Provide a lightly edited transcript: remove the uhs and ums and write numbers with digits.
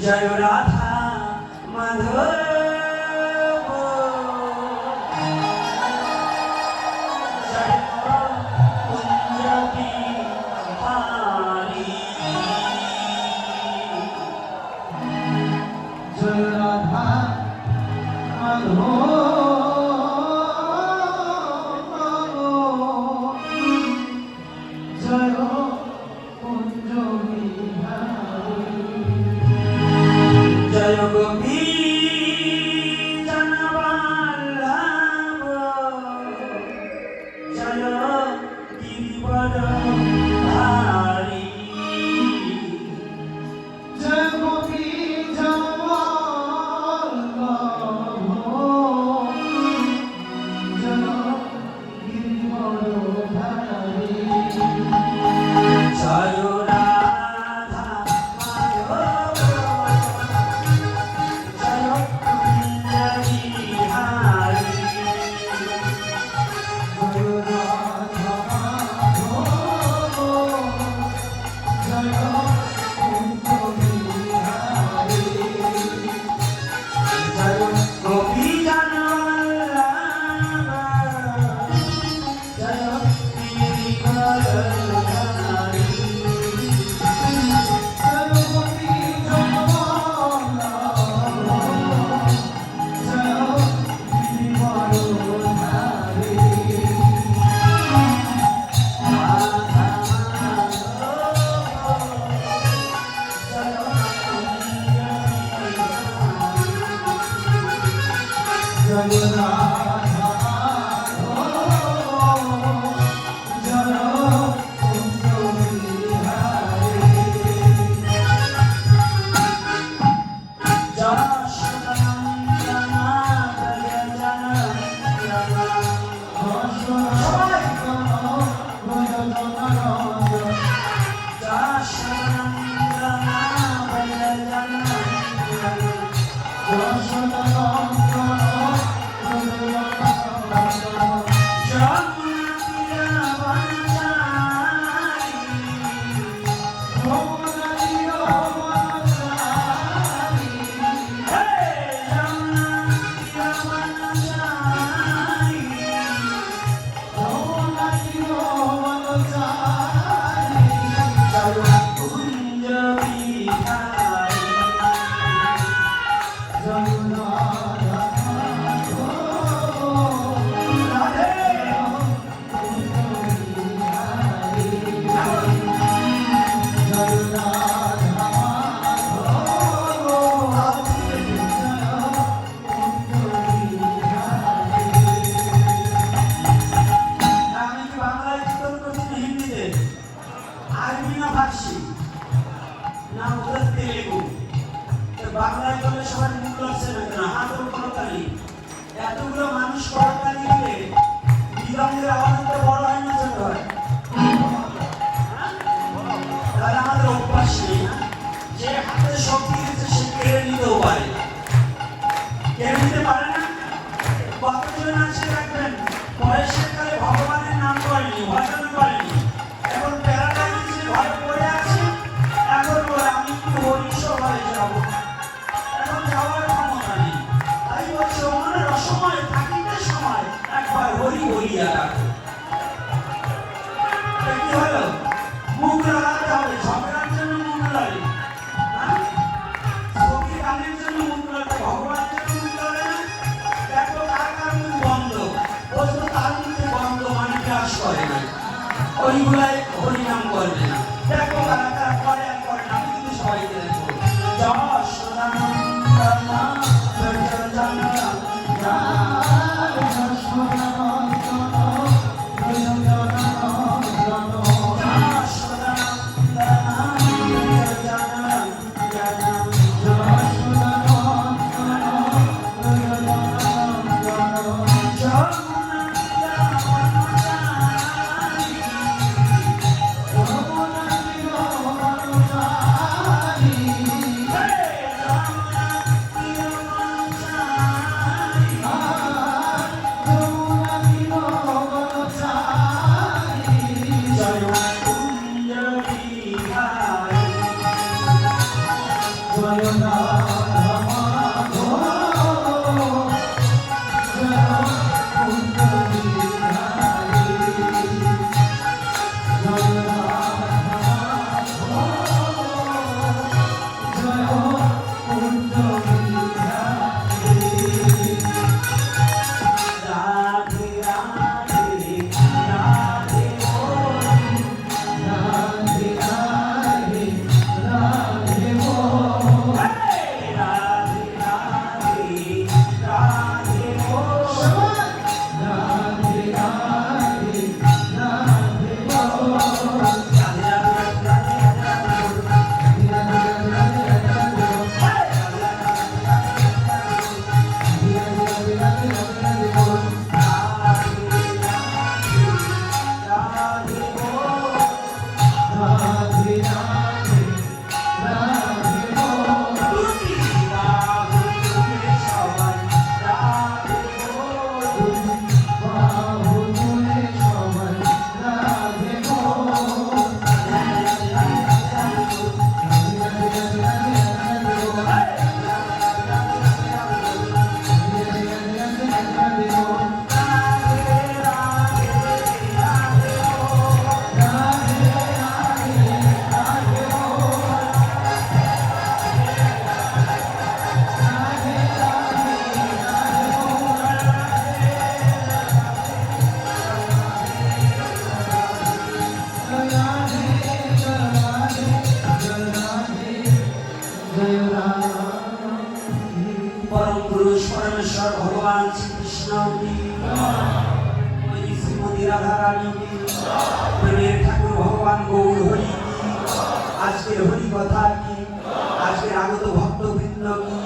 জয় রাধা মাধব জয় কুঞ্জ বিহারী জয় রাধা মাধব জয় কুঞ্জ বিহারী জয় গোপী জনবল্লভ জয় গিরিবর ধারী জয় গোপী জনবল্লভ জয় গিরিবরধারী জয় রাধা মাধব জয় কুঞ্জ বিহারী জয় রাধা মাধব জয় কুঞ্জ বিহারী জয় গোপী জনবল্লভ জয় গিরিবর ধারী জয় গোপী জনবল্লভ জয় গিরিবরধারী রাধা মাধব জয় কুঞ্জ বিহারী জয় রাধা মাধব জয় কুঞ্জ বিহারী আমি কি বাংলায় চিত্রণ করছি না হিন্দিতে আরবি না ফার্সি না ওদের তেলেগু তো বাংলায় বলে সবার মুখ লাগছে না কেন হাতের কোনো তালি এতগুলো মানুষ করতালি দিলে বিলম্বের আওয়াজ তো বড় হয় না ছোট হয় তাহলে আমাদের অভ্যাস নেই না যে হাতে শক্তি দিচ্ছে সে কেড়ে নিতেও পারে কেড়ে নিতে পারে না কতজন আছে রাখবেন বয়সের কালে ভগবানের নাম করেনি ভজন করেনি এখন প্যারালাইসিসে ঘরে পড়ে আছে এখন বলে আমি কি হরি সভায় যাবো এখন যাওয়ার ক্ষমতা নেই তাই বলছে মনের অসময় থাকিতে সময় একবার হরি বলিয়া রাখো কি হলো মুখ লাগাতে হবে ঝগড়ার জন্য মুখ লাগে ছবি গানের জন্য মুখ লাগে ভগবানের জন্য মুখ লাগে না দেখো কার কার মুখ বন্ধ বলতো তার মুখে বন্ধ মানে ক্লাস করে না ওইগুলাই হরিনাম করবে না দেখো কারা কারা করে আর করে না আমি কিন্তু সবাইকে দেখবো যশ জয় রাধা রানী কি প্রেমের ঠাকুর ভগবান গৌর হরি কি আজকের হরি কথা কি আজকের আগত ভক্তবৃন্দ কি